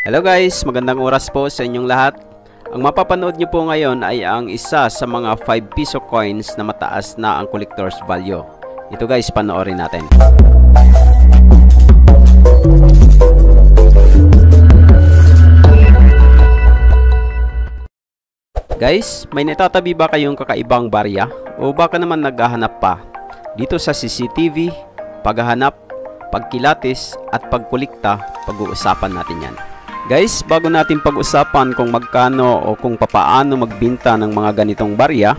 Hello guys, magandang oras po sa inyong lahat. Ang mapapanood nyo po ngayon ay ang isa sa mga 5 piso coins na mataas na ang collector's value. Ito guys, panoorin natin. Guys, may natatabi ba kayong kakaibang barya? O baka naman naghahanap pa? Dito sa CCTV, paghahanap, pagkilatis at pagkulikta, pag-uusapan natin yan. Guys, bago natin pag-usapan kung magkano o kung papaano magbenta ng mga ganitong barya,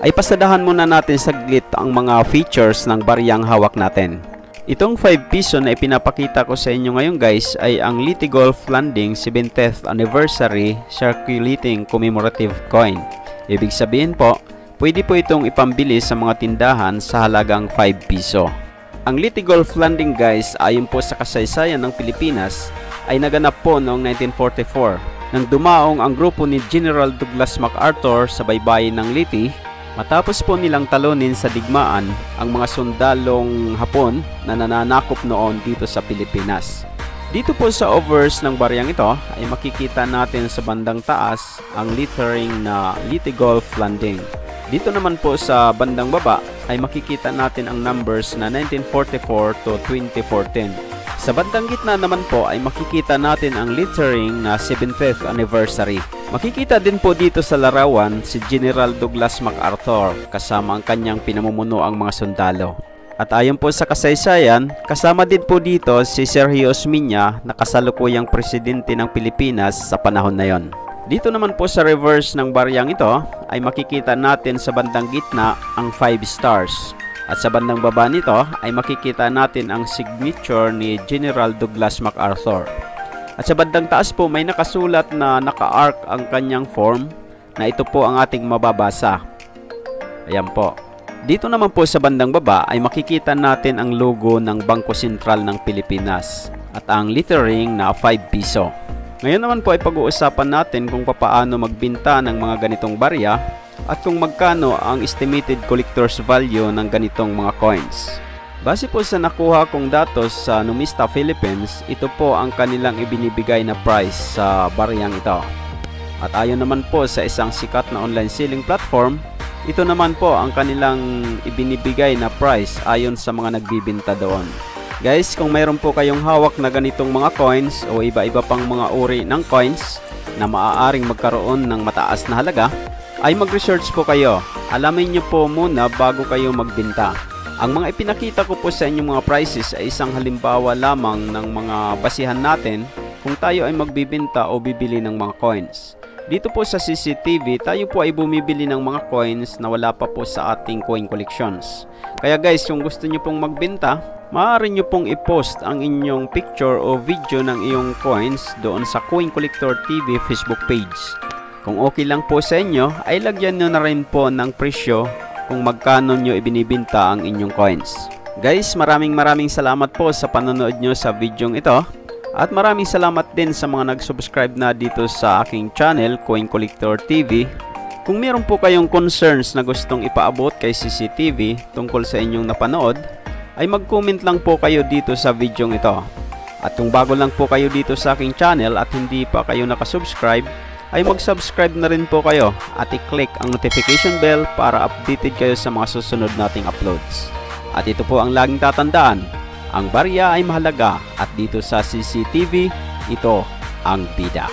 ay pasadahan muna natin saglit ang mga features ng baryang hawak natin. Itong 5 piso na ipinapakita ko sa inyo ngayon guys ay ang Litigolf Landing 70th Anniversary Circulating Commemorative Coin. Ibig sabihin po, pwede po itong ipambili sa mga tindahan sa halagang 5 piso. Ang Litigolf Landing guys, ayon po sa kasaysayan ng Pilipinas, ay naganap po noong 1944 nang dumaong ang grupo ni General Douglas MacArthur sa baybayin ng Leyte matapos po nilang talunin sa digmaan ang mga sundalong Hapon na nananakop noon dito sa Pilipinas. Dito po sa overs ng baryang ito ay makikita natin sa bandang taas ang lettering na Litigolf Landing. Dito naman po sa bandang baba ay makikita natin ang numbers na 1944 to 2014. Sa bandang gitna naman po ay makikita natin ang lettering na 70th Anniversary. Makikita din po dito sa larawan si General Douglas MacArthur kasama ang kanyang pinamumuno ang mga sundalo. At ayon po sa kasaysayan, kasama din po dito si Sergio Osmeña na kasalukuyang presidente ng Pilipinas sa panahon na yon. Dito naman po sa reverse ng baryang ito ay makikita natin sa bandang gitna ang 5 stars. At sa bandang baba nito ay makikita natin ang signature ni General Douglas MacArthur. At sa bandang taas po may nakasulat na naka-arc ang kanyang form na ito po ang ating mababasa. Ayan po. Dito naman po sa bandang baba ay makikita natin ang logo ng Bangko Sentral ng Pilipinas at ang lettering na 5 piso. Ngayon naman po ay pag-uusapan natin kung paano magbenta ng mga ganitong barya at kung magkano ang estimated collector's value ng ganitong mga coins. Base po sa nakuha kong datos sa Numista Philippines, ito po ang kanilang ibinibigay na price sa baryang ito. At ayon naman po sa isang sikat na online selling platform, ito naman po ang kanilang ibinibigay na price ayon sa mga nagbibenta doon. Guys, kung mayroon po kayong hawak na ganitong mga coins o iba-iba pang mga uri ng coins na maaaring magkaroon ng mataas na halaga, ay mag-research po kayo. Alamin nyo po muna bago kayo magbenta. Ang mga ipinakita ko po sa inyong mga prices ay isang halimbawa lamang ng mga basihan natin kung tayo ay magbibenta o bibili ng mga coins. Dito po sa CCTV, tayo po ay bumibili ng mga coins na wala pa po sa ating coin collections. Kaya guys, kung gusto nyo pong magbenta, maaari nyo pong i-post ang inyong picture o video ng iyong coins doon sa Coin Collector TV Facebook page. Kung okay lang po sa inyo, ay lagyan nyo na rin po ng presyo kung magkano nyo ibinibenta ang inyong coins. Guys, maraming salamat po sa panonood nyo sa videong ito. At maraming salamat din sa mga nag-subscribe na dito sa aking channel, Coin Collector TV. Kung meron po kayong concerns na gustong ipaabot kay CCTV tungkol sa inyong napanood, ay mag-comment lang po kayo dito sa videong ito. At kung bago lang po kayo dito sa aking channel at hindi pa kayo nakasubscribe, ay mag-subscribe na rin po kayo at i-click ang notification bell para updated kayo sa mga susunod nating uploads. At ito po ang laging tatandaan, ang barya ay mahalaga at dito sa CCTV, ito ang bida.